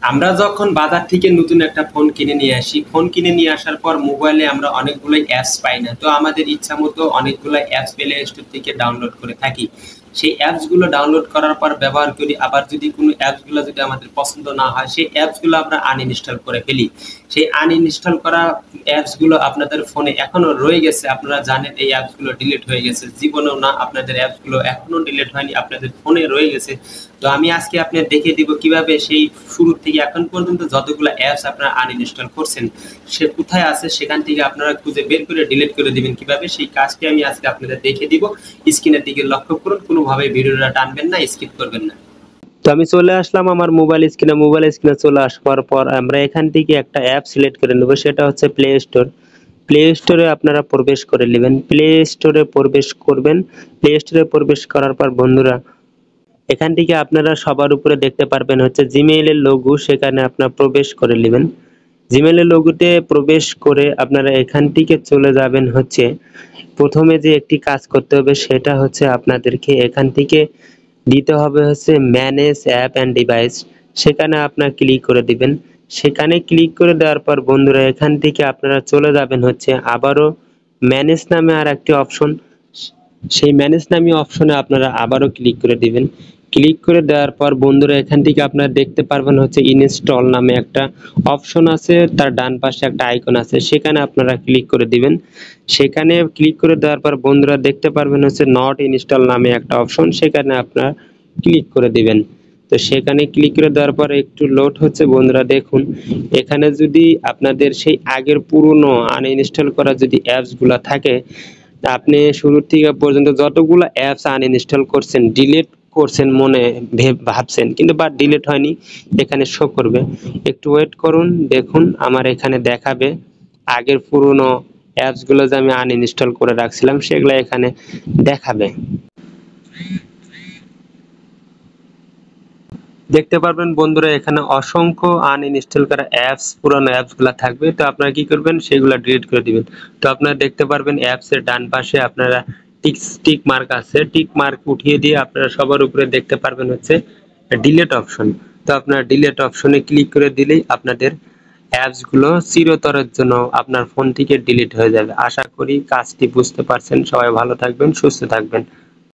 আমরা যখন বাজার থেকে নতুন একটা ফোন কিনে নিয়ে আসি, ফোন কিনে নিয়ে আসার পর মোবাইলে আমরা অনেকগুলো অ্যাপস পাই না। তো আমাদের ইচ্ছা মতো অনেকগুলো অ্যাপস প্লে স্টোর থেকে ডাউনলোড করে থাকি। সেই অ্যাপসগুলো ডাউনলোড করার পর ব্যবহার করি। আবার যদি কোনো অ্যাপসগুলো যদি আমাদের পছন্দ না হয়, সেই অ্যাপসগুলো আমরা আনইনস্টল করে ফেলি। সেই আনইনস্টল করা অ্যাপসগুলো আপনাদের ফোনে এখনো রয়ে গেছে। আপনারা জানেন এই অ্যাপসগুলো ডিলিট হয়ে গেছে। জীবনেও না, আপনাদের অ্যাপসগুলো এখনো ডিলিট হয়নি, আপনাদের ফোনে রয়ে গেছে। তো আমি আজকে আপনাদের দেখিয়ে দিব কিভাবে সেই শুরু থেকে এখন পর্যন্ত যতগুলো অ্যাপস আপনারা আনইনস্টল করছেন সে কোথায় আছে সেখান থেকে আপনারা খুঁজে বের করে ডিলিট করে দিবেন কিভাবে, সেই কাজটি আমি আজকে আপনাদের দেখিয়ে দিব। স্ক্রিনের দিকে লক্ষ্য করুন, কোনোভাবে ভিডিওটা টানবেন না, স্কিপ করবেন না। তো আমি চলে আসলাম আমার মোবাইল স্ক্রিনে চলে আসার পর আমরা এখান থেকে একটা অ্যাপ সিলেক্ট করে নেব, সেটা হচ্ছে প্লে স্টোর। প্লে স্টোরে আপনারা প্রবেশ করে নেবেন, প্লে স্টোরে প্রবেশ করবেন। প্লে স্টোরে প্রবেশ করার পর বন্ধুরা এখান থেকে আপনারা সবার উপরে দেখতে পারবেন হচ্ছে জিমেইলের লোগো, সেখানে আপনারা প্রবেশ করে নেবেন। জিমেইলের লোগোতে প্রবেশ করে আপনারা এখান থেকে চলে যাবেন হচ্ছে প্রথমে যে একটি কাজ করতে হবে সেটা হচ্ছে আপনাদেরকে এখান থেকে দিতে হবে হচ্ছে ম্যানেজ অ্যাপ অ্যান্ড ডিভাইস। সেখানে আপনারা ক্লিক করে দিবেন। সেখানে ক্লিক করে দেওয়ার পর বন্ধুরা এখান থেকে আপনারা চলে যাবেন হচ্ছে আবারও ম্যানেজ নামে আর একটি অপশন। সেই ম্যানেজ নামে অপশনে আপনারা আবারও ক্লিক করে দিবেন। ক্লিক করে দেওয়ার পর বন্ধুরা এখান থেকে আপনারা দেখতে পারবেন হচ্ছে ইনস্টল নামে একটা অপশন আছে, তার ডান পাশে একটা আইকন আছে, সেখানে আপনারা ক্লিক করে দিবেন। সেখানে ক্লিক করে দেওয়ার পর বন্ধুরা দেখতে পারবেন হচ্ছে নট ইনস্টল নামে একটা অপশন, সেখানে আপনারা ক্লিক করে দিবেন। তো সেখানে ক্লিক করে দেওয়ার পর একটু লোড হচ্ছে বন্ধুরা, দেখুন এখানে যদি আপনাদের সেই আগের পুরনো আনইনস্টল করা যদি অ্যাপসগুলো থাকে, আপনি শুরু থেকে পর্যন্ত যতগুলো অ্যাপস আনইনস্টল করছেন, ডিলিট করছেন মনে ভাবছেন, কিন্তু বাট ডিলিট হয়নি, এখানে শো করবে। একটু ওয়েট করুন, দেখুন আমার এখানে দেখাবে আগের পুরনো অ্যাপসগুলো যে আমি আনইনস্টল করে রাখছিলাম সেগুলো এখানে দেখাবে। দেখতে পারবেন বন্ধুরা এখানে অসংখ্য আনইনস্টল করা অ্যাপস, পুরনো অ্যাপসগুলো থাকবে। তো আপনারা কি করবেন, সেগুলো ডিলিট করে দিবেন। তো আপনারা দেখতে পারবেন অ্যাপসের ডান পাশে আপনারা টিক মার্ক আছে, টিক মার্ক উঠিয়ে দিয়ে আপনারা সবার উপরে দেখতে পারবেন হচ্ছে ডিলিট অপশন। তো আপনারা ডিলিট অপশনে ক্লিক করে দিলেই আপনাদের অ্যাপসগুলো চিরতরের জন্য আপনার ফোন থেকে ডিলিট হয়ে যাবে। আশা করি কাজটি বুঝতে পারছেন। সবাই ভালো থাকবেন, সুস্থ থাকবেন।